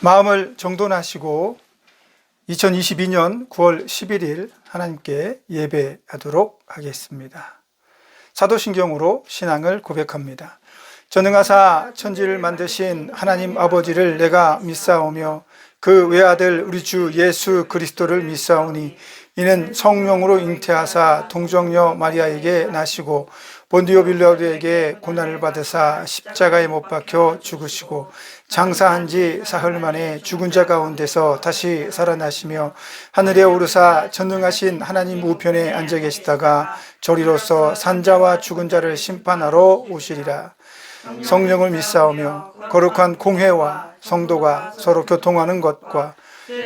마음을 정돈하시고 2022년 9월 11일 하나님께 예배하도록 하겠습니다. 사도신경으로 신앙을 고백합니다. 전능하사 천지를 만드신 하나님 아버지를 내가 믿사오며 그 외아들 우리 주 예수 그리스도를 믿사오니 이는 성령으로 잉태하사 동정녀 마리아에게 나시고 본디오 빌라도에게 고난을 받으사 십자가에 못 박혀 죽으시고 장사한 지 사흘 만에 죽은 자 가운데서 다시 살아나시며 하늘에 오르사 전능하신 하나님 우편에 앉아 계시다가 저리로서 산자와 죽은 자를 심판하러 오시리라. 성령을 믿사오며 거룩한 공회와 성도가 서로 교통하는 것과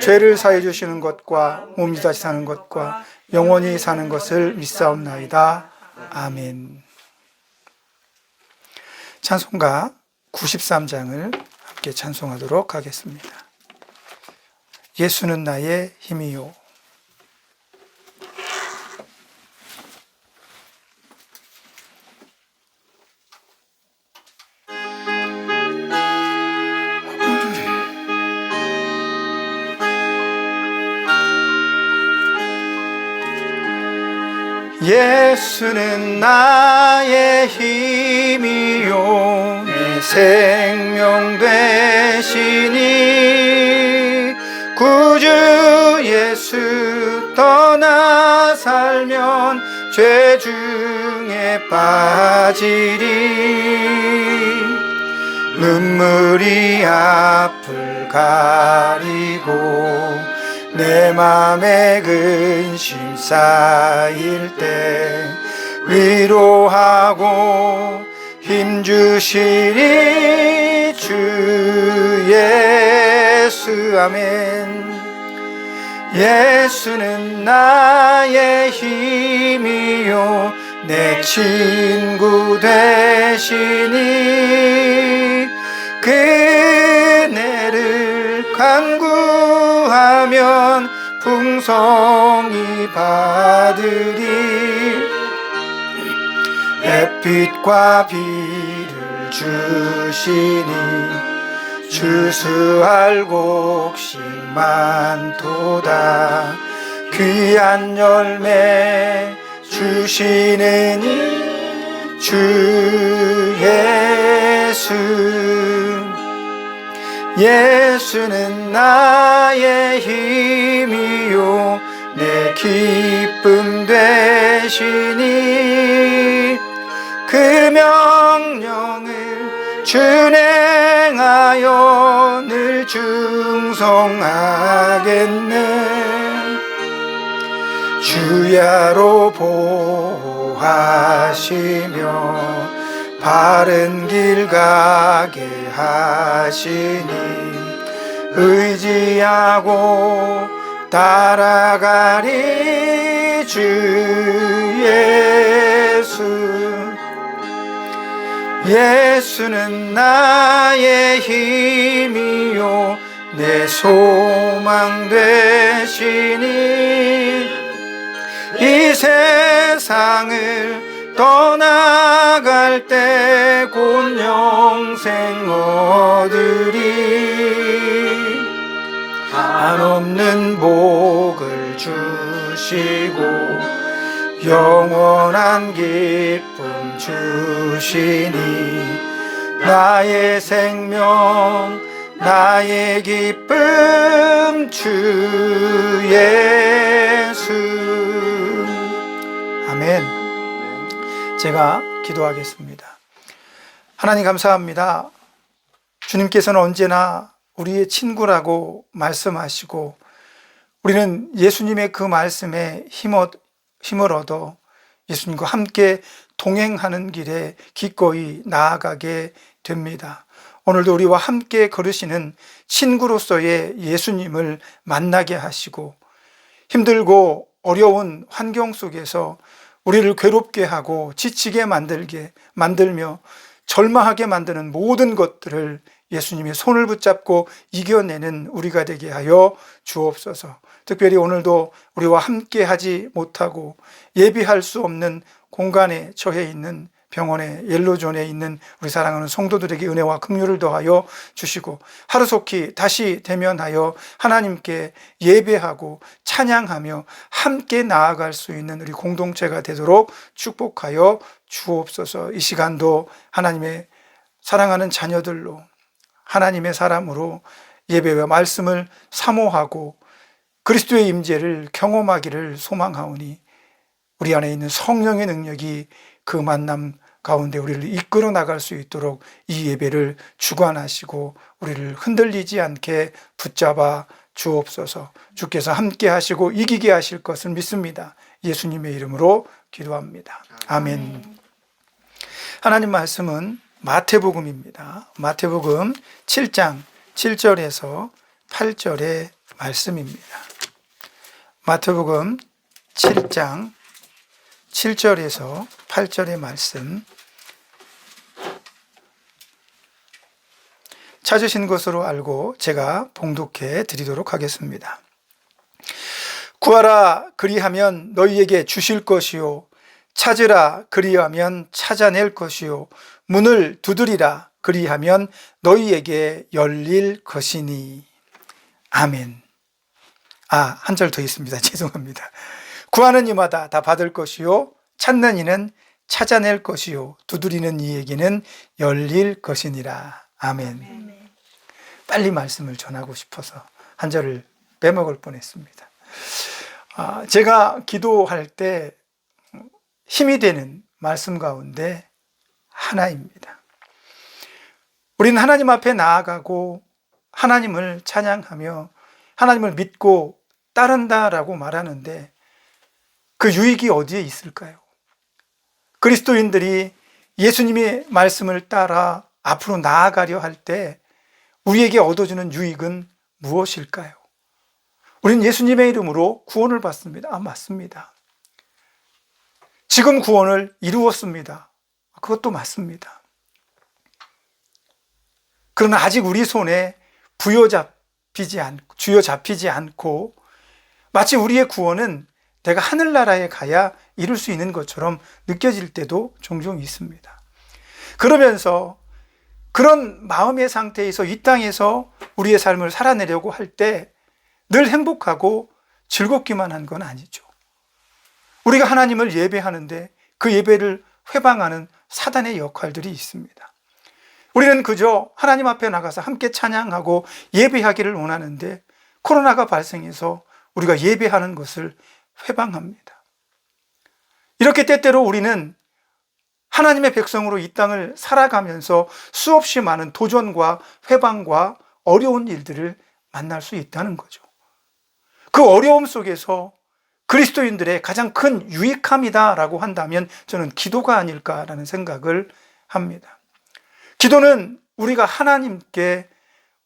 죄를 사해 주시는 것과 몸이 다시 사는 것과 영원히 사는 것을 믿사옵나이다. 아멘. 찬송가 93장을 함께 찬송하도록 하겠습니다. 예수는 나의 힘이요. 예수는 나의 힘이요 내 생명 되시니 구주 예수 떠나 살면 죄 중에 빠지리. 눈물이 앞을 가리고 내 맘에 근심 쌓일 때 위로하고 힘주시리 주 예수. 아멘. 예수는 나의 힘이요 내 친구 되시니 그네를 간구하면 풍성히 받으리. 햇빛과 비를 주시니 추수할 곡식 많도다. 귀한 열매 주시는 이 주 예수. 예수는 나의 힘이요 내 기쁨 되시니 그 명령을 준행하여 늘 충성하겠네. 주야로 보호하시며 바른 길 가게 하시니 의지하고 따라가리 주 예수. 예수는 나의 힘이요 내 소망 되시니 이 세상을 떠나갈 때 곧 영생 얻으리. 한없는 복을 주시고 영원한 기쁨 주시니 나의 생명 나의 기쁨 주 예수. 아멘. 제가 기도하겠습니다. 하나님 감사합니다. 주님께서는 언제나 우리의 친구라고 말씀하시고 우리는 예수님의 그 말씀에 힘을 얻어 예수님과 함께 동행하는 길에 기꺼이 나아가게 됩니다. 오늘도 우리와 함께 걸으시는 친구로서의 예수님을 만나게 하시고 힘들고 어려운 환경 속에서 우리를 괴롭게 하고 지치게 만들며 절망하게 만드는 모든 것들을 예수님의 손을 붙잡고 이겨내는 우리가 되게 하여 주옵소서. 특별히 오늘도 우리와 함께 하지 못하고 예비할 수 없는 공간에 처해 있는 병원에 옐로존에 있는 우리 사랑하는 성도들에게 은혜와 긍휼을 더하여 주시고 하루속히 다시 대면하여 하나님께 예배하고 찬양하며 함께 나아갈 수 있는 우리 공동체가 되도록 축복하여 주옵소서. 이 시간도 하나님의 사랑하는 자녀들로 하나님의 사람으로 예배와 말씀을 사모하고 그리스도의 임재를 경험하기를 소망하오니 우리 안에 있는 성령의 능력이 그 만남 가운데 우리를 이끌어 나갈 수 있도록 이 예배를 주관하시고 우리를 흔들리지 않게 붙잡아 주옵소서. 주께서 함께 하시고 이기게 하실 것을 믿습니다. 예수님의 이름으로 기도합니다. 아멘. 하나님 말씀은 마태복음입니다. 마태복음 7장 7절에서 8절의 말씀입니다. 마태복음 7장 7절에서 8절의 말씀 찾으신 것으로 알고 제가 봉독해 드리도록 하겠습니다. 구하라 그리하면 너희에게 주실 것이요 찾으라 그리하면 찾아낼 것이요 문을 두드리라 그리하면 너희에게 열릴 것이니. 아멘. 한 절 더 있습니다. 죄송합니다. 구하는 이마다 다 받을 것이요 찾는 이는 찾아낼 것이요 두드리는 이에게는 열릴 것이니라. 아멘. 빨리 말씀을 전하고 싶어서 한 절을 빼먹을 뻔했습니다. 제가 기도할 때 힘이 되는 말씀 가운데 하나입니다. 우리는 하나님 앞에 나아가고 하나님을 찬양하며 하나님을 믿고 따른다라고 말하는데 그 유익이 어디에 있을까요? 그리스도인들이 예수님의 말씀을 따라 앞으로 나아가려 할 때 우리에게 얻어주는 유익은 무엇일까요? 우리는 예수님의 이름으로 구원을 받습니다. 맞습니다. 지금 구원을 이루었습니다. 그것도 맞습니다. 그러나 아직 우리 손에 쥐어잡히지 않고 마치 우리의 구원은 내가 하늘나라에 가야 이룰 수 있는 것처럼 느껴질 때도 종종 있습니다. 그러면서 그런 마음의 상태에서 이 땅에서 우리의 삶을 살아내려고 할 때 늘 행복하고 즐겁기만 한 건 아니죠. 우리가 하나님을 예배하는데 그 예배를 회방하는 사단의 역할들이 있습니다. 우리는 그저 하나님 앞에 나가서 함께 찬양하고 예배하기를 원하는데 코로나가 발생해서 우리가 예배하는 것을 회방합니다. 이렇게 때때로 우리는 하나님의 백성으로 이 땅을 살아가면서 수없이 많은 도전과 회방과 어려운 일들을 만날 수 있다는 거죠. 그 어려움 속에서 그리스도인들의 가장 큰 유익함이다라고 한다면 저는 기도가 아닐까라는 생각을 합니다. 기도는 우리가 하나님께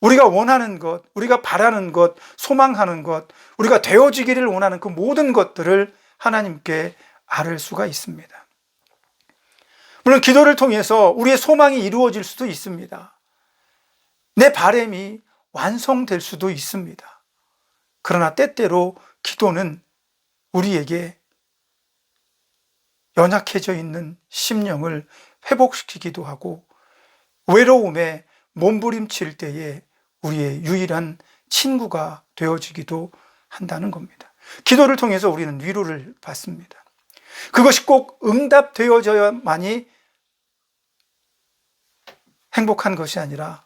우리가 원하는 것, 우리가 바라는 것, 소망하는 것, 우리가 되어지기를 원하는 그 모든 것들을 하나님께 아뢰을 수가 있습니다. 물론 기도를 통해서 우리의 소망이 이루어질 수도 있습니다. 내 바람이 완성될 수도 있습니다. 그러나 때때로 기도는 우리에게 연약해져 있는 심령을 회복시키기도 하고 외로움에 몸부림칠 때에 우리의 유일한 친구가 되어지기도 한다는 겁니다. 기도를 통해서 우리는 위로를 받습니다. 그것이 꼭 응답되어져야만이 행복한 것이 아니라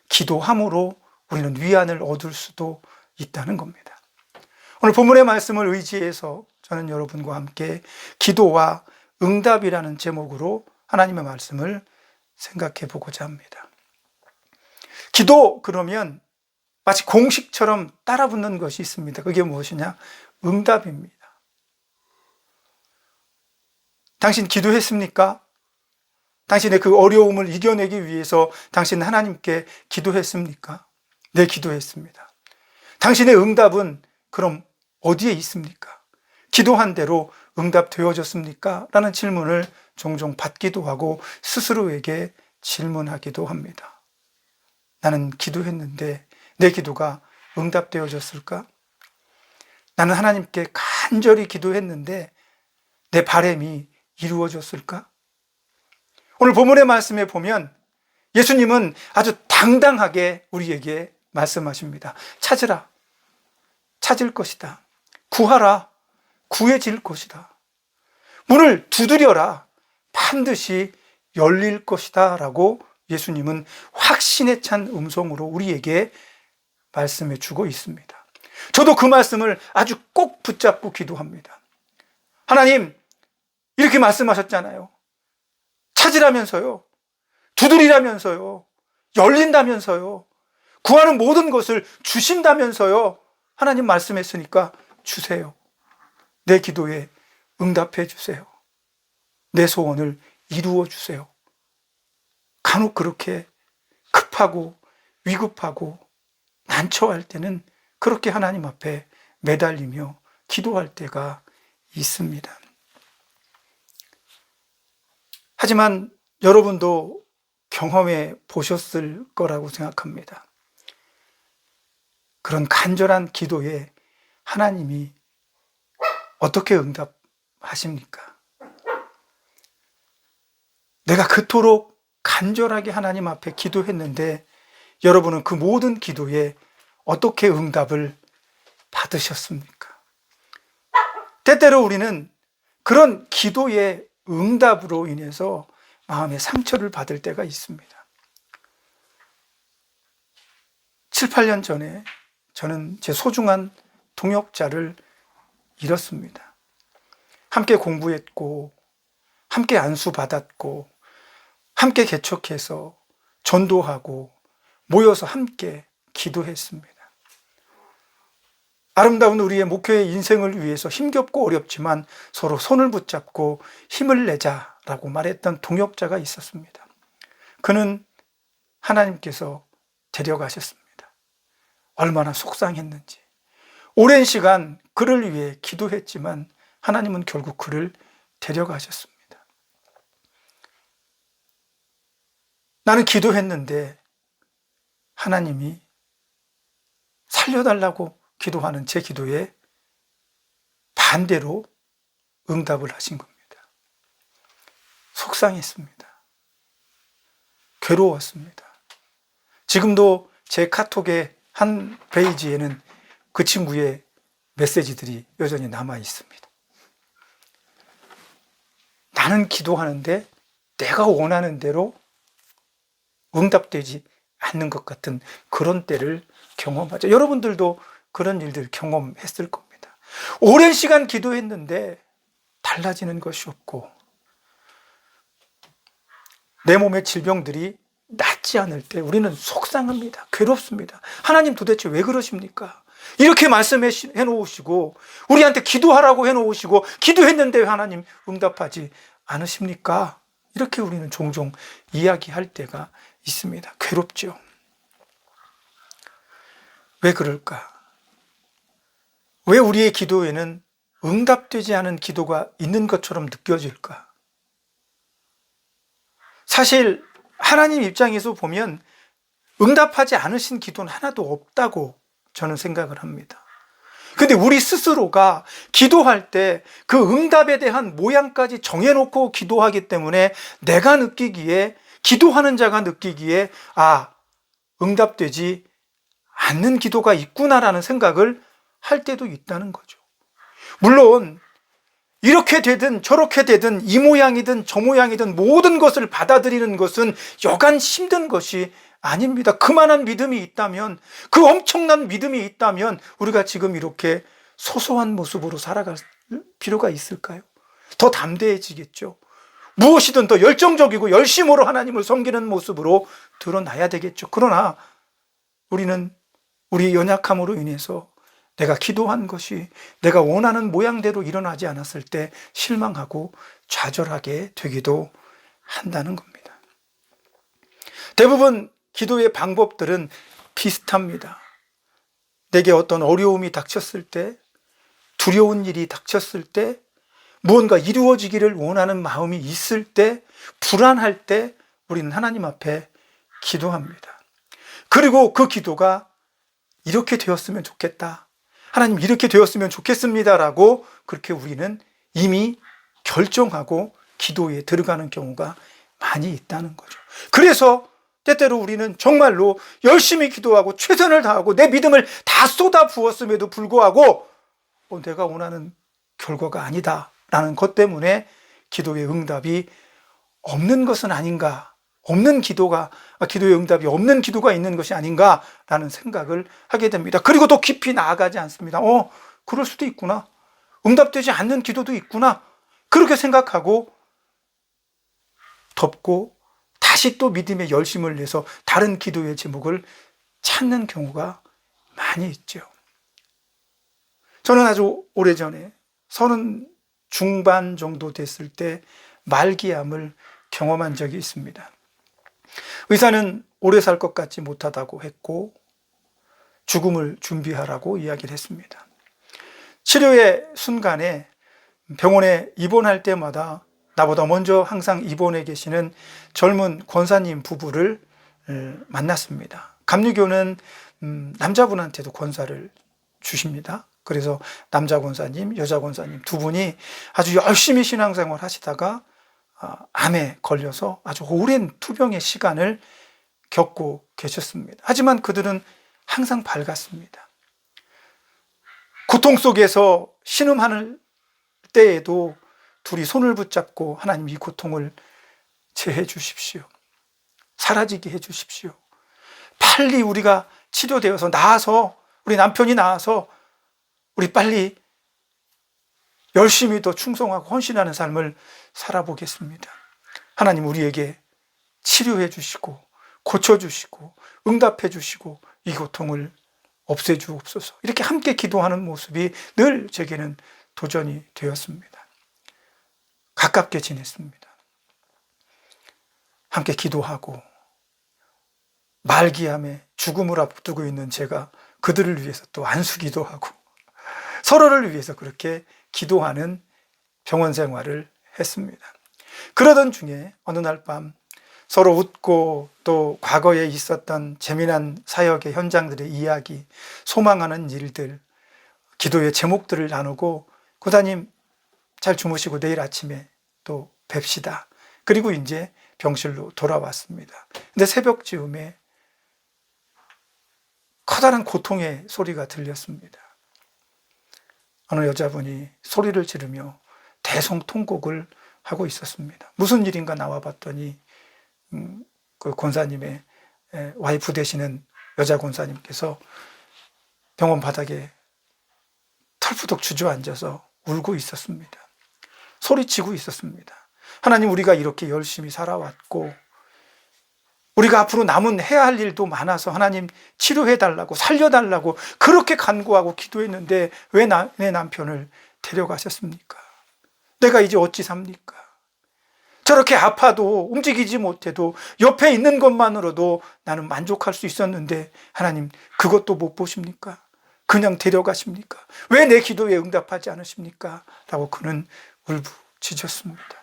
기도함으로 우리는 위안을 얻을 수도 있다는 겁니다. 오늘 본문의 말씀을 의지해서 저는 여러분과 함께 기도와 응답이라는 제목으로 하나님의 말씀을 생각해 보고자 합니다. 기도 그러면 마치 공식처럼 따라붙는 것이 있습니다. 그게 무엇이냐? 응답입니다. 당신 기도했습니까? 당신의 그 어려움을 이겨내기 위해서 당신 하나님께 기도했습니까? 네, 기도했습니다. 당신의 응답은 그럼 어디에 있습니까? 기도한 대로 응답되어졌습니까? 라는 질문을 종종 받기도 하고 스스로에게 질문하기도 합니다. 나는 기도했는데 내 기도가 응답되어졌을까? 나는 하나님께 간절히 기도했는데 내 바람이 이루어졌을까? 오늘 본문의 말씀에 보면 예수님은 아주 당당하게 우리에게 말씀하십니다. 찾으라. 찾을 것이다. 구하라. 구해질 것이다. 문을 두드려라. 반드시 열릴 것이다. 라고 예수님은 확신에 찬 음성으로 우리에게 말씀해 주고 있습니다. 저도 그 말씀을 아주 꼭 붙잡고 기도합니다. 하나님, 이렇게 말씀하셨잖아요. 찾으라면서요. 두드리라면서요. 열린다면서요. 구하는 모든 것을 주신다면서요. 하나님 말씀했으니까 주세요. 내 기도에 응답해 주세요. 내 소원을 이루어 주세요. 간혹 그렇게 급하고 위급하고 난처할 때는 그렇게 하나님 앞에 매달리며 기도할 때가 있습니다. 하지만 여러분도 경험해 보셨을 거라고 생각합니다. 그런 간절한 기도에 하나님이 어떻게 응답하십니까? 내가 그토록 간절하게 하나님 앞에 기도했는데 여러분은 그 모든 기도에 어떻게 응답을 받으셨습니까? 때때로 우리는 그런 기도의 응답으로 인해서 마음의 상처를 받을 때가 있습니다. 7, 8년 전에 저는 제 소중한 동역자를 잃었습니다. 함께 공부했고, 함께 안수받았고, 함께 개척해서 전도하고, 모여서 함께 기도했습니다. 아름다운 우리의 목회의 인생을 위해서 힘겹고 어렵지만 서로 손을 붙잡고 힘을 내자라고 말했던 동역자가 있었습니다. 그는 하나님께서 데려가셨습니다. 얼마나 속상했는지. 오랜 시간 그를 위해 기도했지만 하나님은 결국 그를 데려가셨습니다. 나는 기도했는데 하나님이 살려달라고 기도하는 제 기도에 반대로 응답을 하신 겁니다. 속상했습니다. 괴로웠습니다. 지금도 제 카톡의 한 페이지에는 그 친구의 메시지들이 여전히 남아 있습니다. 나는 기도하는데 내가 원하는 대로 응답되지 않는 것 같은 그런 때를 경험하죠. 여러분들도 그런 일들 경험했을 겁니다. 오랜 시간 기도했는데 달라지는 것이 없고 내 몸의 질병들이 낫지 않을 때 우리는 속상합니다. 괴롭습니다. 하나님 도대체 왜 그러십니까? 이렇게 말씀해 놓으시고 우리한테 기도하라고 해 놓으시고 기도했는데 왜 하나님 응답하지 않으십니까? 이렇게 우리는 종종 이야기할 때가 있습니다. 괴롭죠. 왜 그럴까? 왜 우리의 기도에는 응답되지 않은 기도가 있는 것처럼 느껴질까? 사실 하나님 입장에서 보면 응답하지 않으신 기도는 하나도 없다고 저는 생각을 합니다. 근데 우리 스스로가 기도할 때 그 응답에 대한 모양까지 정해놓고 기도하기 때문에 내가 느끼기에, 기도하는 자가 느끼기에 응답되지 않는 기도가 있구나라는 생각을 할 때도 있다는 거죠. 물론 이렇게 되든 저렇게 되든 이 모양이든 저 모양이든 모든 것을 받아들이는 것은 여간 힘든 것이 아닙니다. 그만한 믿음이 있다면, 그 엄청난 믿음이 있다면 우리가 지금 이렇게 소소한 모습으로 살아갈 필요가 있을까요? 더 담대해지겠죠. 무엇이든 더 열정적이고 열심으로 하나님을 섬기는 모습으로 드러나야 되겠죠. 그러나 우리는 우리 연약함으로 인해서 내가 기도한 것이 내가 원하는 모양대로 일어나지 않았을 때 실망하고 좌절하게 되기도 한다는 겁니다. 대부분 기도의 방법들은 비슷합니다. 내게 어떤 어려움이 닥쳤을 때, 두려운 일이 닥쳤을 때, 무언가 이루어지기를 원하는 마음이 있을 때, 불안할 때 우리는 하나님 앞에 기도합니다. 그리고 그 기도가 이렇게 되었으면 좋겠다, 하나님 이렇게 되었으면 좋겠습니다라고 그렇게 우리는 이미 결정하고 기도에 들어가는 경우가 많이 있다는 거죠. 그래서 때때로 우리는 정말로 열심히 기도하고 최선을 다하고 내 믿음을 다 쏟아 부었음에도 불구하고 내가 원하는 결과가 아니다라는 것 때문에 기도의 응답이 없는 것은 아닌가, 기도의 응답이 없는 기도가 있는 것이 아닌가라는 생각을 하게 됩니다. 그리고 더 깊이 나아가지 않습니다. 그럴 수도 있구나. 응답되지 않는 기도도 있구나. 그렇게 생각하고 덮고 다시 또 믿음의 열심을 내서 다른 기도의 제목을 찾는 경우가 많이 있죠. 저는 아주 오래전에 30 중반 정도 됐을 때 말기암을 경험한 적이 있습니다. 의사는 오래 살 것 같지 못하다고 했고 죽음을 준비하라고 이야기를 했습니다. 치료의 순간에 병원에 입원할 때마다 나보다 먼저 항상 입원해 계시는 젊은 권사님 부부를 만났습니다. 감리교는 남자분한테도 권사를 주십니다. 그래서 남자 권사님, 여자 권사님 두 분이 아주 열심히 신앙생활 하시다가 암에 걸려서 아주 오랜 투병의 시간을 겪고 계셨습니다. 하지만 그들은 항상 밝았습니다. 고통 속에서 신음하는 때에도 둘이 손을 붙잡고 하나님 이 고통을 제해 주십시오. 사라지게 해 주십시오. 빨리 우리가 치료되어서 나아서 우리 남편이 나아서 우리 빨리 열심히 더 충성하고 헌신하는 삶을 살아보겠습니다. 하나님 우리에게 치료해 주시고 고쳐주시고 응답해 주시고 이 고통을 없애주옵소서. 이렇게 함께 기도하는 모습이 늘 제게는 도전이 되었습니다. 가깝게 지냈습니다. 함께 기도하고 말기암에 죽음을 앞두고 있는 제가 그들을 위해서 또 안수기도 하고 서로를 위해서 그렇게 기도하는 병원 생활을 했습니다. 그러던 중에 어느 날 밤 서로 웃고 또 과거에 있었던 재미난 사역의 현장들의 이야기, 소망하는 일들, 기도의 제목들을 나누고 고사님 잘 주무시고 내일 아침에 또 뵙시다. 그리고 이제 병실로 돌아왔습니다. 근데 새벽 즈음에 커다란 고통의 소리가 들렸습니다. 어느 여자분이 소리를 지르며 대성통곡을 하고 있었습니다. 무슨 일인가 나와 봤더니 그 권사님의 와이프 되시는 여자 권사님께서 병원 바닥에 털푸덕 주저앉아서 울고 있었습니다. 소리치고 있었습니다. 하나님 우리가 이렇게 열심히 살아왔고 우리가 앞으로 남은 해야 할 일도 많아서 하나님 치료해달라고 살려달라고 그렇게 간구하고 기도했는데 왜 내 남편을 데려가셨습니까? 내가 이제 어찌 삽니까? 저렇게 아파도 움직이지 못해도 옆에 있는 것만으로도 나는 만족할 수 있었는데 하나님 그것도 못 보십니까? 그냥 데려가십니까? 왜 내 기도에 응답하지 않으십니까? 라고 그는 울부짖었습니다.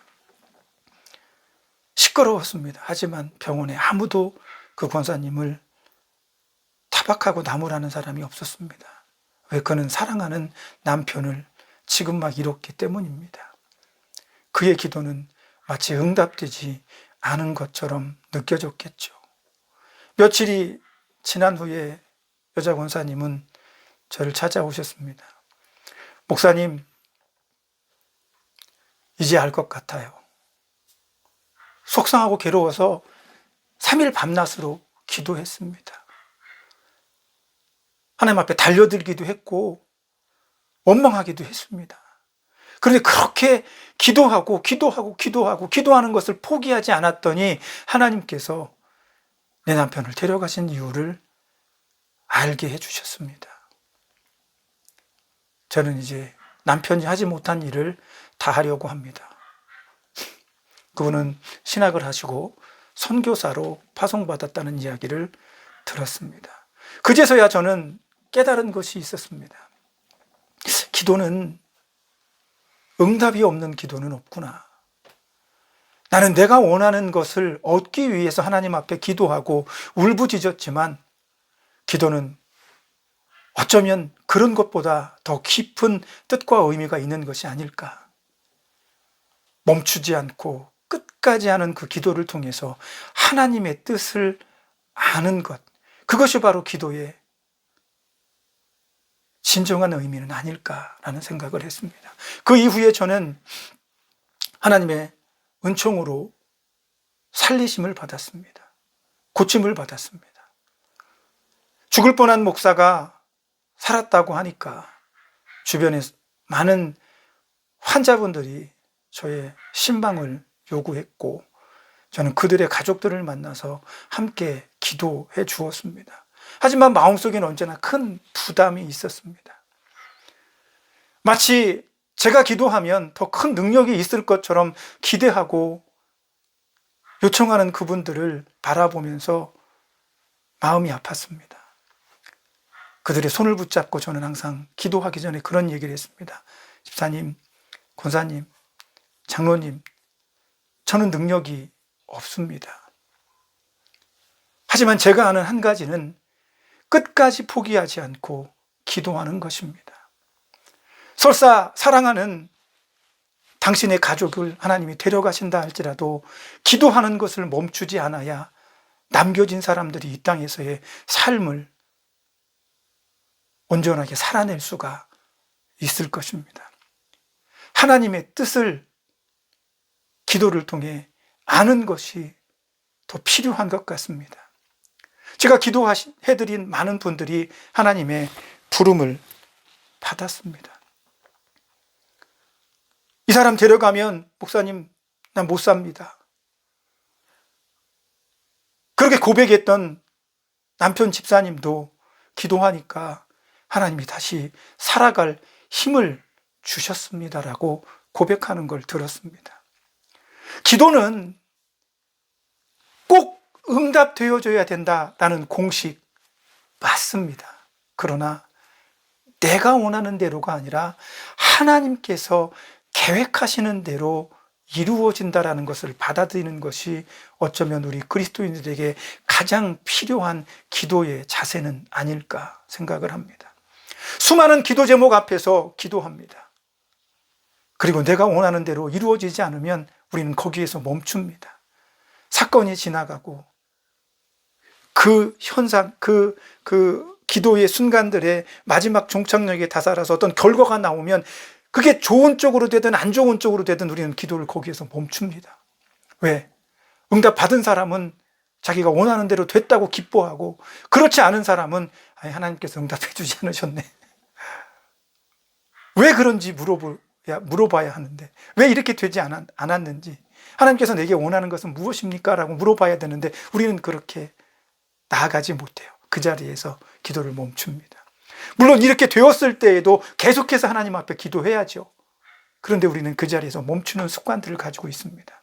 시끄러웠습니다. 하지만 병원에 아무도 그 권사님을 타박하고 나무라는 사람이 없었습니다. 왜? 그는 사랑하는 남편을 지금 막 잃었기 때문입니다. 그의 기도는 마치 응답되지 않은 것처럼 느껴졌겠죠. 며칠이 지난 후에 여자 권사님은 저를 찾아오셨습니다. 목사님, 이제 알 것 같아요. 속상하고 괴로워서 3일 밤낮으로 기도했습니다. 하나님 앞에 달려들기도 했고 원망하기도 했습니다. 그런데 그렇게 기도하는 것을 포기하지 않았더니 하나님께서 내 남편을 데려가신 이유를 알게 해주셨습니다. 저는 이제 남편이 하지 못한 일을 다 하려고 합니다. 그분은 신학을 하시고 선교사로 파송받았다는 이야기를 들었습니다. 그제서야 저는 깨달은 것이 있었습니다. 기도는 응답이 없는 기도는 없구나. 나는 내가 원하는 것을 얻기 위해서 하나님 앞에 기도하고 울부짖었지만 기도는 어쩌면 그런 것보다 더 깊은 뜻과 의미가 있는 것이 아닐까. 멈추지 않고 끝까지 하는 그 기도를 통해서 하나님의 뜻을 아는 것, 그것이 바로 기도의 진정한 의미는 아닐까라는 생각을 했습니다. 그 이후에 저는 하나님의 은총으로 살리심을 받았습니다. 고침을 받았습니다. 죽을 뻔한 목사가 살았다고 하니까 주변에 많은 환자분들이 저의 신방을 요구했고, 저는 그들의 가족들을 만나서 함께 기도해 주었습니다. 하지만 마음속에는 언제나 큰 부담이 있었습니다. 마치 제가 기도하면 더 큰 능력이 있을 것처럼 기대하고 요청하는 그분들을 바라보면서 마음이 아팠습니다. 그들의 손을 붙잡고 저는 항상 기도하기 전에 그런 얘기를 했습니다. 집사님, 권사님, 장로님, 저는 능력이 없습니다. 하지만 제가 아는 한 가지는 끝까지 포기하지 않고 기도하는 것입니다. 설사 사랑하는 당신의 가족을 하나님이 데려가신다 할지라도 기도하는 것을 멈추지 않아야 남겨진 사람들이 이 땅에서의 삶을 온전하게 살아낼 수가 있을 것입니다. 하나님의 뜻을 기도를 통해 아는 것이 더 필요한 것 같습니다. 제가 기도해드린 많은 분들이 하나님의 부름을 받았습니다. 이 사람 데려가면 목사님, 난 못 삽니다. 그렇게 고백했던 남편 집사님도 기도하니까 하나님이 다시 살아갈 힘을 주셨습니다라고 고백하는 걸 들었습니다. 기도는 꼭 응답되어져야 된다라는 공식 맞습니다. 그러나 내가 원하는 대로가 아니라 하나님께서 계획하시는 대로 이루어진다라는 것을 받아들이는 것이 어쩌면 우리 그리스도인들에게 가장 필요한 기도의 자세는 아닐까 생각을 합니다. 수많은 기도 제목 앞에서 기도합니다. 그리고 내가 원하는 대로 이루어지지 않으면 우리는 거기에서 멈춥니다. 사건이 지나가고 그 현상, 그 기도의 순간들의 마지막 종착역에 다다라서 어떤 결과가 나오면 그게 좋은 쪽으로 되든 안 좋은 쪽으로 되든 우리는 기도를 거기에서 멈춥니다. 왜? 응답 받은 사람은 자기가 원하는 대로 됐다고 기뻐하고, 그렇지 않은 사람은 하나님께서 응답해 주지 않으셨네. 왜 그런지 물어봐야 하는데, 왜 이렇게 되지 않았는지, 하나님께서 내게 원하는 것은 무엇입니까? 라고 물어봐야 되는데 우리는 그렇게 나아가지 못해요. 그 자리에서 기도를 멈춥니다. 물론 이렇게 되었을 때에도 계속해서 하나님 앞에 기도해야죠. 그런데 우리는 그 자리에서 멈추는 습관들을 가지고 있습니다.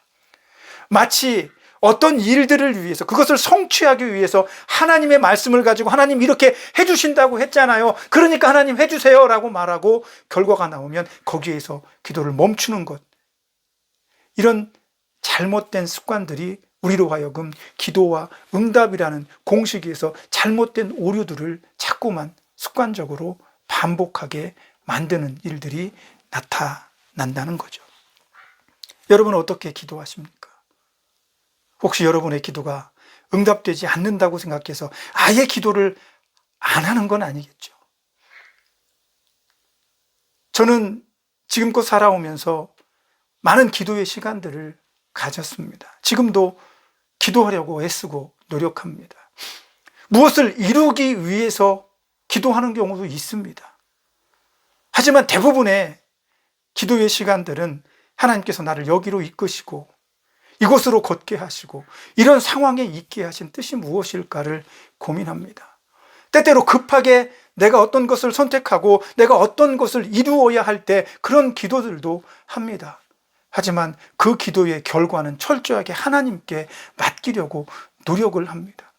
마치 어떤 일들을 위해서, 그것을 성취하기 위해서 하나님의 말씀을 가지고 하나님 이렇게 해주신다고 했잖아요, 그러니까 하나님 해주세요 라고 말하고 결과가 나오면 거기에서 기도를 멈추는 것, 이런 잘못된 습관들이 우리로 하여금 기도와 응답이라는 공식에서 잘못된 오류들을 자꾸만 습관적으로 반복하게 만드는 일들이 나타난다는 거죠. 여러분은 어떻게 기도하십니까? 혹시 여러분의 기도가 응답되지 않는다고 생각해서 아예 기도를 안 하는 건 아니겠죠? 저는 지금껏 살아오면서 많은 기도의 시간들을 가졌습니다. 지금도 기도하려고 애쓰고 노력합니다. 무엇을 이루기 위해서 기도하는 경우도 있습니다. 하지만 대부분의 기도의 시간들은 하나님께서 나를 여기로 이끄시고 이곳으로 걷게 하시고 이런 상황에 있게 하신 뜻이 무엇일까를 고민합니다. 때때로 급하게 내가 어떤 것을 선택하고 내가 어떤 것을 이루어야 할 때 그런 기도들도 합니다. 하지만 그 기도의 결과는 철저하게 하나님께 맡기려고 노력을 합니다.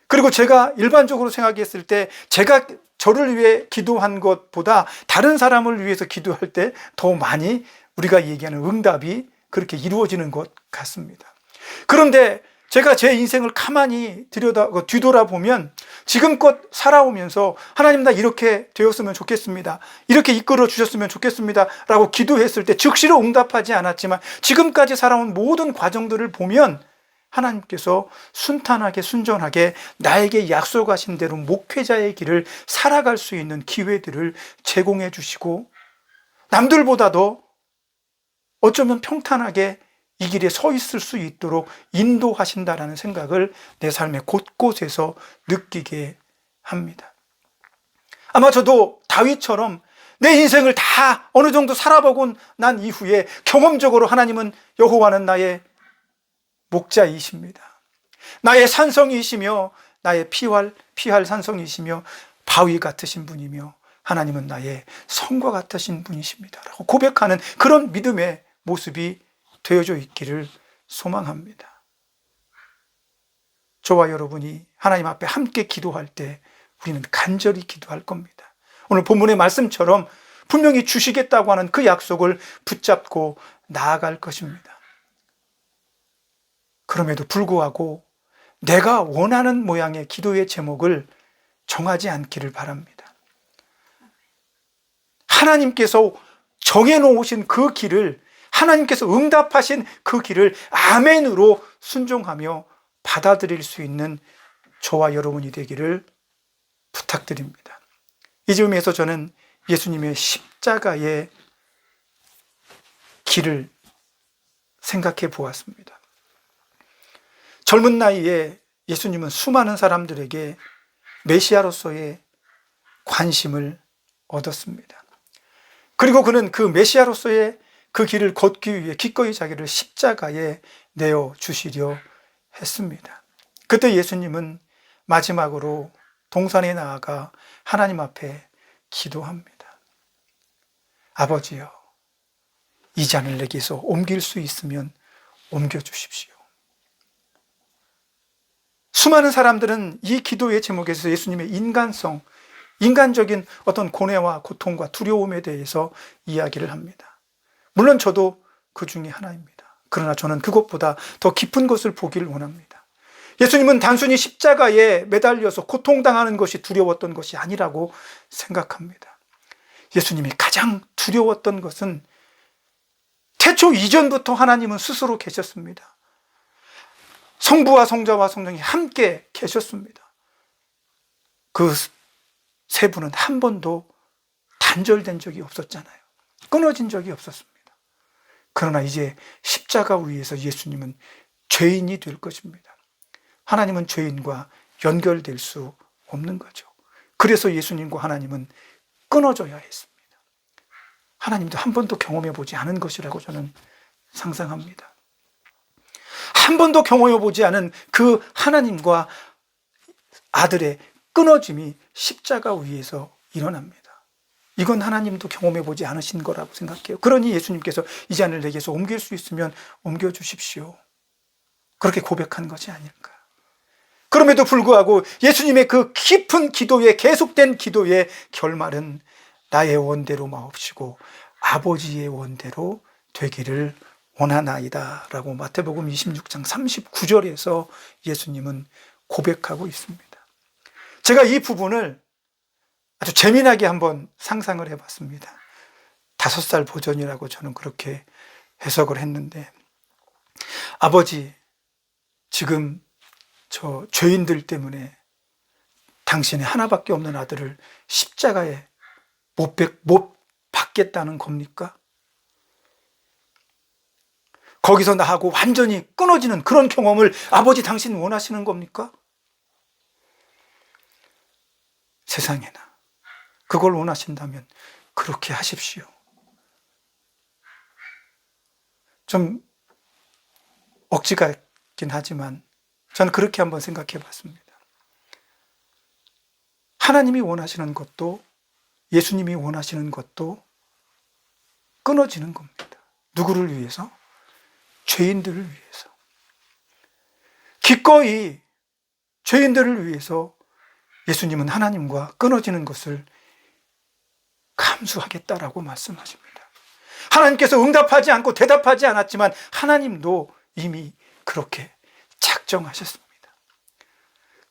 그리고 제가 일반적으로 생각했을 때 제가 저를 위해 기도한 것보다 다른 사람을 위해서 기도할 때 더 많이 우리가 얘기하는 응답이 그렇게 이루어지는 것 같습니다. 그런데 제가 제 인생을 가만히 뒤돌아보면 지금껏 살아오면서 하나님 나 이렇게 되었으면 좋겠습니다. 이렇게 이끌어 주셨으면 좋겠습니다. 라고 기도했을 때 즉시로 응답하지 않았지만 지금까지 살아온 모든 과정들을 보면 하나님께서 순탄하게 순전하게 나에게 약속하신 대로 목회자의 길을 살아갈 수 있는 기회들을 제공해 주시고 남들보다도 어쩌면 평탄하게 이 길에 서 있을 수 있도록 인도하신다라는 생각을 내 삶의 곳곳에서 느끼게 합니다. 아마 저도 다윗처럼 내 인생을 다 어느 정도 살아보고 난 이후에 경험적으로 하나님은 여호와는 나의 목자이십니다. 나의 산성이시며 나의 피할 산성이시며 바위 같으신 분이며 하나님은 나의 성과 같으신 분이십니다. 라고 고백하는 그런 믿음의 모습이 되어져 있기를 소망합니다. 저와 여러분이 하나님 앞에 함께 기도할 때 우리는 간절히 기도할 겁니다. 오늘 본문의 말씀처럼 분명히 주시겠다고 하는 그 약속을 붙잡고 나아갈 것입니다. 그럼에도 불구하고 내가 원하는 모양의 기도의 제목을 정하지 않기를 바랍니다. 하나님께서 정해놓으신 그 길을, 하나님께서 응답하신 그 길을 아멘으로 순종하며 받아들일 수 있는 저와 여러분이 되기를 부탁드립니다. 이 점에서 저는 예수님의 십자가의 길을 생각해 보았습니다. 젊은 나이에 예수님은 수많은 사람들에게 메시아로서의 관심을 얻었습니다. 그리고 그는 그 메시아로서의 그 길을 걷기 위해 기꺼이 자기를 십자가에 내어 주시려 했습니다. 그때 예수님은 마지막으로 동산에 나아가 하나님 앞에 기도합니다. 아버지여, 이 잔을 내게서 옮길 수 있으면 옮겨주십시오. 수많은 사람들은 이 기도의 제목에서 예수님의 인간적인 어떤 고뇌와 고통과 두려움에 대해서 이야기를 합니다. 물론 저도 그 중에 하나입니다. 그러나 저는 그것보다 더 깊은 것을 보기를 원합니다. 예수님은 단순히 십자가에 매달려서 고통당하는 것이 두려웠던 것이 아니라고 생각합니다. 예수님이 가장 두려웠던 것은 태초 이전부터 하나님은 스스로 계셨습니다. 성부와 성자와 성령이 함께 계셨습니다. 그 세 분은 한 번도 단절된 적이 없었잖아요. 끊어진 적이 없었습니다. 그러나 이제 십자가 위에서 예수님은 죄인이 될 것입니다. 하나님은 죄인과 연결될 수 없는 거죠. 그래서 예수님과 하나님은 끊어져야 했습니다. 하나님도 한 번도 경험해 보지 않은 것이라고 저는 상상합니다. 한 번도 경험해 보지 않은 그 하나님과 아들의 끊어짐이 십자가 위에서 일어납니다. 이건 하나님도 경험해 보지 않으신 거라고 생각해요. 그러니 예수님께서 이 잔을 내게서 옮길 수 있으면 옮겨주십시오. 그렇게 고백한 것이 아닐까. 그럼에도 불구하고 예수님의 그 깊은 기도의, 계속된 기도의 결말은 나의 원대로 마옵시고 아버지의 원대로 되기를 원하나이다 라고 마태복음 26장 39절에서 예수님은 고백하고 있습니다. 제가 이 부분을 아주 재미나게 한번 상상을 해봤습니다. 5살 버전이라고 저는 그렇게 해석을 했는데, 아버지, 지금 저 죄인들 때문에 당신의 하나밖에 없는 아들을 십자가에 못 박겠다는 겁니까? 거기서 나하고 완전히 끊어지는 그런 경험을 아버지 당신 원하시는 겁니까? 세상에나 그걸 원하신다면 그렇게 하십시오. 좀 억지 같긴 하지만 저는 그렇게 한번 생각해 봤습니다. 하나님이 원하시는 것도 예수님이 원하시는 것도 끊어지는 겁니다. 누구를 위해서? 죄인들을 위해서. 기꺼이 죄인들을 위해서 예수님은 하나님과 끊어지는 것을 감수하겠다라고 말씀하십니다. 하나님께서 응답하지 않고 대답하지 않았지만 하나님도 이미 그렇게 작정하셨습니다.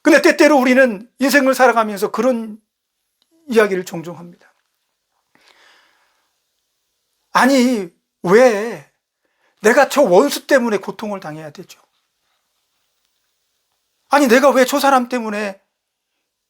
근데 때때로 우리는 인생을 살아가면서 그런 이야기를 종종 합니다. 아니, 왜 내가 저 원수 때문에 고통을 당해야 되죠? 아니, 내가 왜 저 사람 때문에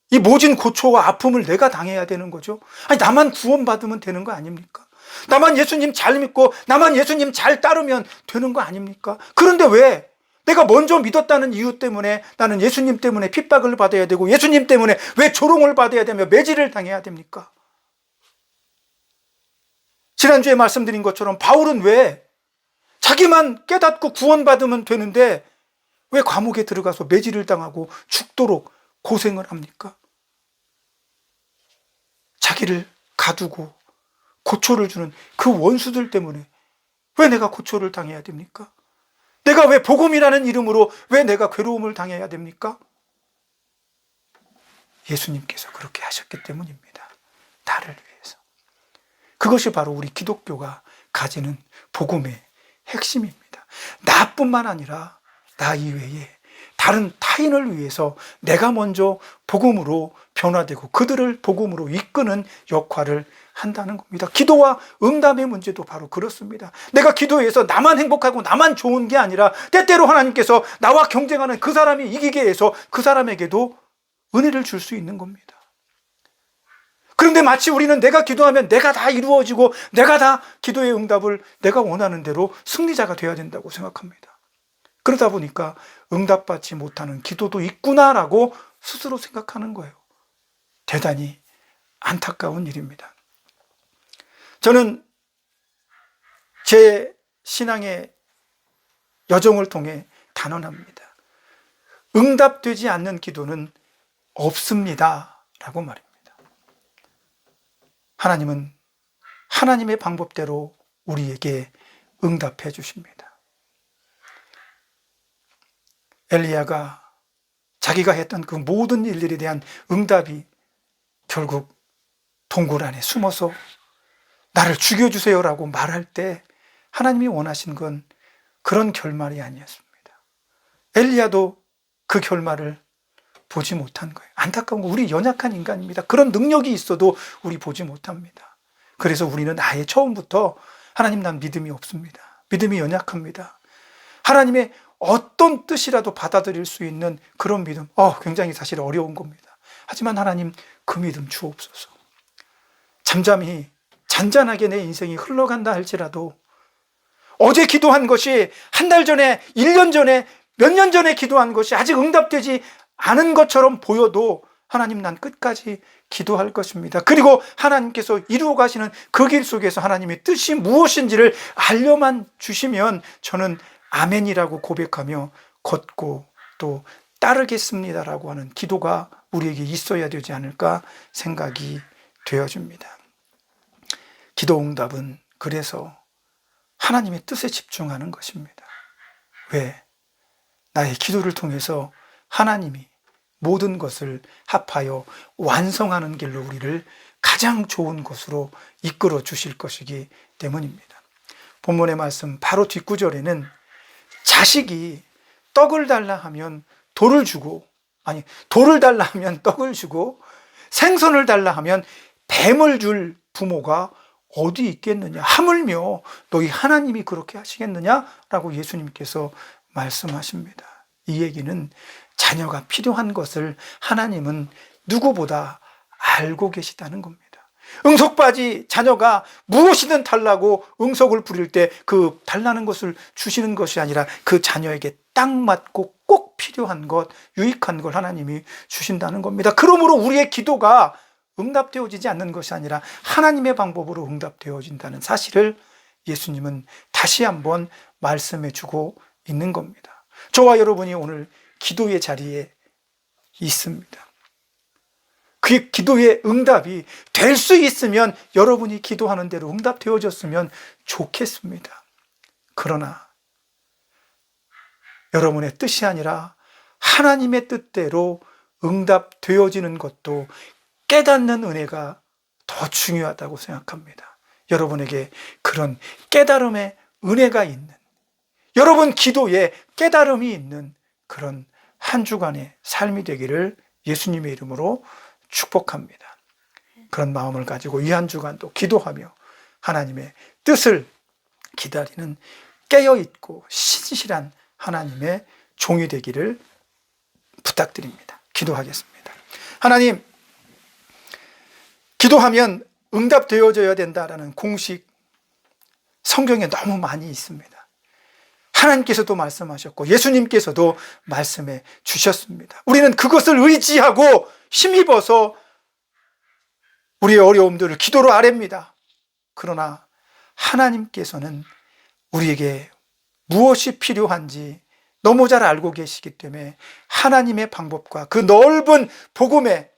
이 모진 고초와 아픔을 내가 당해야 되는 거죠? 아니, 나만 구원받으면 되는 거 아닙니까? 나만 예수님 잘 믿고 나만 예수님 잘 따르면 되는 거 아닙니까? 그런데 왜 내가 먼저 믿었다는 이유 때문에 나는 예수님 때문에 핍박을 받아야 되고 예수님 때문에 왜 조롱을 받아야 되며 매질을 당해야 됩니까? 지난주에 말씀드린 것처럼 바울은 왜 자기만 깨닫고 구원받으면 되는데 왜 감옥에 들어가서 매질을 당하고 죽도록 고생을 합니까? 자기를 가두고 고초를 주는 그 원수들 때문에 왜 내가 고초를 당해야 됩니까? 내가 왜 복음이라는 이름으로 왜 내가 괴로움을 당해야 됩니까? 예수님께서 그렇게 하셨기 때문입니다. 나를 위해서. 그것이 바로 우리 기독교가 가지는 복음의 핵심입니다. 나뿐만 아니라 나 이외에 다른 타인을 위해서 내가 먼저 복음으로 변화되고 그들을 복음으로 이끄는 역할을 한다는 겁니다. 기도와 응답의 문제도 바로 그렇습니다. 내가 기도해서 나만 행복하고 나만 좋은 게 아니라 때때로 하나님께서 나와 경쟁하는 그 사람이 이기게 해서 그 사람에게도 은혜를 줄 수 있는 겁니다. 그런데 마치 우리는 내가 기도하면 내가 다 이루어지고 내가 다 기도의 응답을 내가 원하는 대로 승리자가 되어야 된다고 생각합니다. 그러다 보니까 응답받지 못하는 기도도 있구나라고 스스로 생각하는 거예요. 대단히 안타까운 일입니다. 저는 제 신앙의 여정을 통해 단언합니다. 응답되지 않는 기도는 없습니다 라고 말입니다. 하나님은 하나님의 방법대로 우리에게 응답해 주십니다. 엘리야가 자기가 했던 그 모든 일들에 대한 응답이 결국 동굴 안에 숨어서 나를 죽여주세요라고 말할 때 하나님이 원하신 건 그런 결말이 아니었습니다. 엘리야도 그 결말을 보지 못한 거예요. 안타까운 거, 우리 연약한 인간입니다. 그런 능력이 있어도 우리 보지 못합니다. 그래서 우리는 아예 처음부터 하나님, 난 믿음이 없습니다. 믿음이 연약합니다. 하나님의 어떤 뜻이라도 받아들일 수 있는 그런 믿음, 굉장히 사실 어려운 겁니다. 하지만 하나님, 그 믿음 주옵소서. 잠잠히 잔잔하게 내 인생이 흘러간다 할지라도 어제 기도한 것이 한 달 전에, 1년 전에, 몇 년 전에 기도한 것이 아직 응답되지 않은 것처럼 보여도 하나님, 난 끝까지 기도할 것입니다. 그리고 하나님께서 이루어 가시는 그 길 속에서 하나님의 뜻이 무엇인지를 알려만 주시면 저는 아멘이라고 고백하며 걷고 또 따르겠습니다라고 하는 기도가 우리에게 있어야 되지 않을까 생각이 되어집니다. 기도 응답은 그래서 하나님의 뜻에 집중하는 것입니다. 왜? 나의 기도를 통해서 하나님이 모든 것을 합하여 완성하는 길로 우리를 가장 좋은 것으로 이끌어 주실 것이기 때문입니다. 본문의 말씀 바로 뒷구절에는 자식이 떡을 달라 하면 돌을 주고, 돌을 달라 하면 떡을 주고 생선을 달라 하면 뱀을 줄 부모가 어디 있겠느냐, 하물며 너희 하나님이 그렇게 하시겠느냐라고 예수님께서 말씀하십니다. 이 얘기는 자녀가 필요한 것을 하나님은 누구보다 알고 계시다는 겁니다. 응석바지 자녀가 무엇이든 달라고 응석을 부릴 때 그 달라는 것을 주시는 것이 아니라 그 자녀에게 딱 맞고 꼭 필요한 것, 유익한 걸 하나님이 주신다는 겁니다. 그러므로 우리의 기도가 응답되어지지 않는 것이 아니라 하나님의 방법으로 응답되어진다는 사실을 예수님은 다시 한번 말씀해 주고 있는 겁니다. 저와 여러분이 오늘 기도의 자리에 있습니다. 그 기도의 응답이 될 수 있으면 여러분이 기도하는 대로 응답되어졌으면 좋겠습니다. 그러나 여러분의 뜻이 아니라 하나님의 뜻대로 응답되어지는 것도 깨닫는 은혜가 더 중요하다고 생각합니다. 여러분에게 그런 깨달음의 은혜가 있는, 여러분 기도에 깨달음이 있는 그런 한 주간의 삶이 되기를 예수님의 이름으로 축복합니다. 그런 마음을 가지고 이 한 주간도 기도하며 하나님의 뜻을 기다리는 깨어있고 신실한 하나님의 종이 되기를 부탁드립니다. 기도하겠습니다. 하나님, 기도하면 응답되어져야 된다라는 공식 성경에 너무 많이 있습니다. 하나님께서도 말씀하셨고 예수님께서도 말씀해 주셨습니다. 우리는 그것을 의지하고 힘입어서 우리의 어려움들을 기도로 아뢰입니다. 그러나 하나님께서는 우리에게 무엇이 필요한지 너무 잘 알고 계시기 때문에 하나님의 방법과 그 넓은 복음의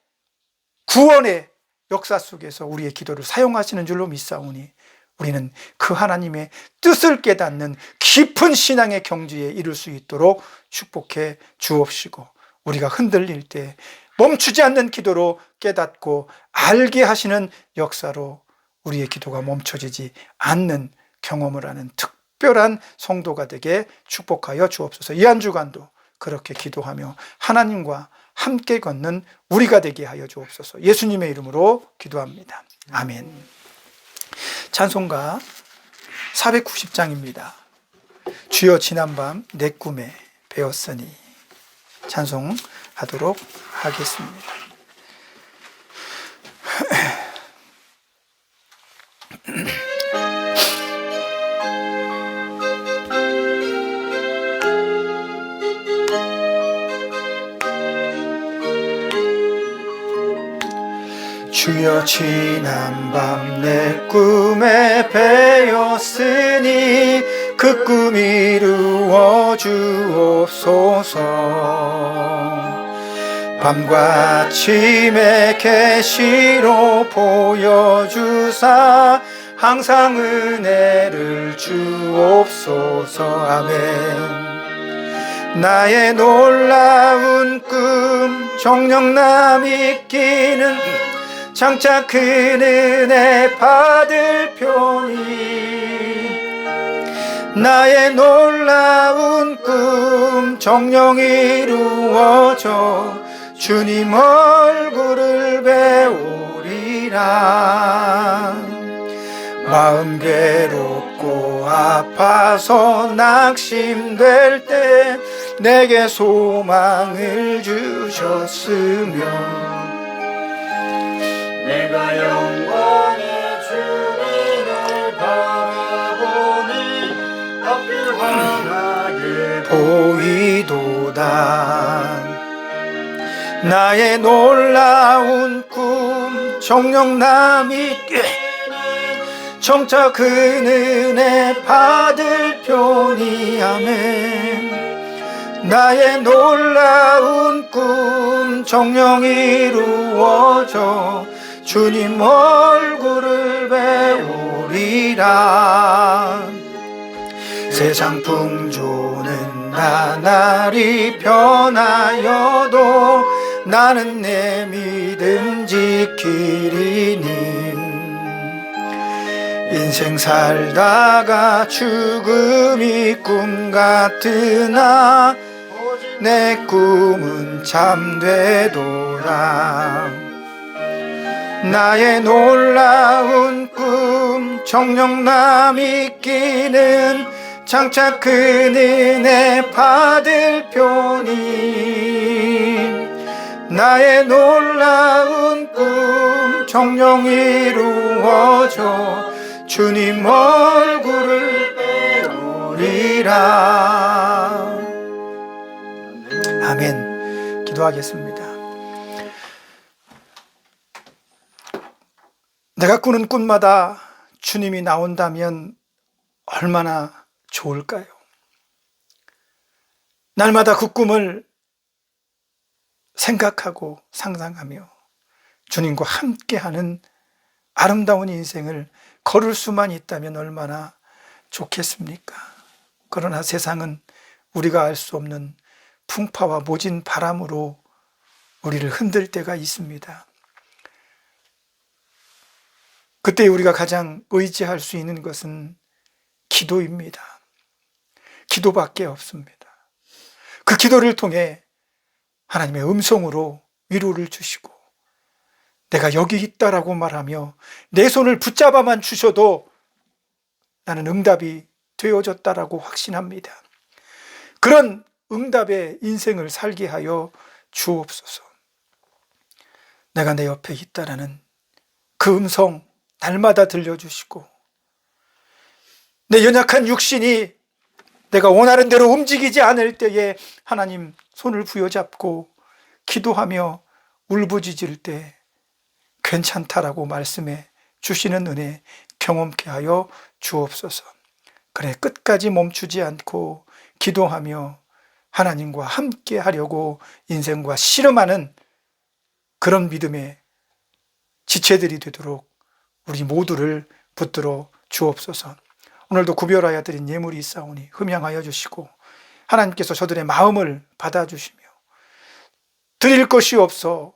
구원의 역사 속에서 우리의 기도를 사용하시는 줄로 믿사오니 우리는 그 하나님의 뜻을 깨닫는 깊은 신앙의 경지에 이룰 수 있도록 축복해 주옵시고, 우리가 흔들릴 때 멈추지 않는 기도로 깨닫고 알게 하시는 역사로 우리의 기도가 멈춰지지 않는 경험을 하는 특별한 성도가 되게 축복하여 주옵소서. 이 한 주간도 그렇게 기도하며 하나님과 함께 걷는 우리가 되게 하여 주옵소서. 예수님의 이름으로 기도합니다. 아멘. 찬송가 490장입니다. 주여 지난밤 내 꿈에 배웠으니, 찬송하도록 하겠습니다. 주여 지난밤 내 꿈에 배었으니 그 꿈 이루어 주옵소서. 밤과 아침에 계시로 보여주사 항상 은혜를 주옵소서. 아멘. 나의 놀라운 꿈 정녕 나 믿기는 장차 그 은혜 받을 편이, 나의 놀라운 꿈 정녕 이루어져 주님 얼굴을 배우리라. 마음 괴롭고 아파서 낙심될 때 내게 소망을 주셨으며, 내가 영원히 주님을 바라보니 앞을 환하게 보이도다. 나의 놀라운 꿈 정녕 나 믿게 정차 그 은혜 받을 편이. 아멘. 나의 놀라운 꿈 정녕 이루어져 주님 얼굴을 배우리라. 세상 풍조는 나날이 변하여도 나는 내 믿음 지키리니, 인생 살다가 죽음이 꿈 같으나 내 꿈은 참되도다. 나의 놀라운 꿈 정녕 나 믿기는 장차 그 은혜 받을 편이, 나의 놀라운 꿈 정녕 이루어져 주님 얼굴을 배우리라. 아멘. 기도하겠습니다. 내가 꾸는 꿈마다 주님이 나온다면 얼마나 좋을까요? 날마다 그 꿈을 생각하고 상상하며 주님과 함께하는 아름다운 인생을 걸을 수만 있다면 얼마나 좋겠습니까? 그러나 세상은 우리가 알 수 없는 풍파와 모진 바람으로 우리를 흔들 때가 있습니다. 그때 우리가 가장 의지할 수 있는 것은 기도입니다. 기도밖에 없습니다. 그 기도를 통해 하나님의 음성으로 위로를 주시고 내가 여기 있다라고 말하며 내 손을 붙잡아만 주셔도 나는 응답이 되어졌다라고 확신합니다. 그런 응답의 인생을 살게 하여 주옵소서. 내가 내 옆에 있다라는 그 음성 날마다 들려주시고 내 연약한 육신이 내가 원하는 대로 움직이지 않을 때에 하나님 손을 부여잡고 기도하며 울부짖을 때 괜찮다라고 말씀해 주시는 은혜 경험케 하여 주옵소서. 그래, 끝까지 멈추지 않고 기도하며 하나님과 함께 하려고 인생과 씨름하는 그런 믿음의 지체들이 되도록 우리 모두를 붙들어 주옵소서. 오늘도 구별하여 드린 예물이 있사오니 흠양하여 주시고 하나님께서 저들의 마음을 받아주시며 드릴 것이 없어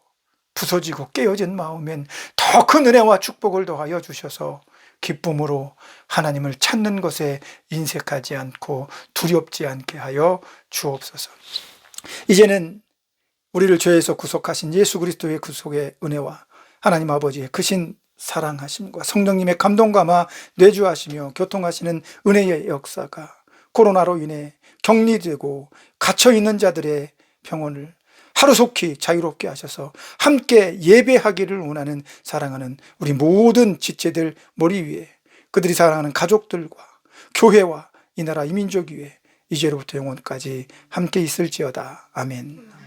부서지고 깨어진 마음엔 더 큰 은혜와 축복을 더하여 주셔서 기쁨으로 하나님을 찾는 것에 인색하지 않고 두렵지 않게 하여 주옵소서. 이제는 우리를 죄에서 구속하신 예수 그리스도의 구속의 은혜와 하나님 아버지의 크신 사랑하심과 성령님의 감동감화 내주하시며 교통하시는 은혜의 역사가 코로나로 인해 격리되고 갇혀있는 자들의 평온을 하루속히 자유롭게 하셔서 함께 예배하기를 원하는 사랑하는 우리 모든 지체들 머리 위에 그들이 사랑하는 가족들과 교회와 이 나라 이 민족 위에 이제로부터 영원까지 함께 있을지어다. 아멘.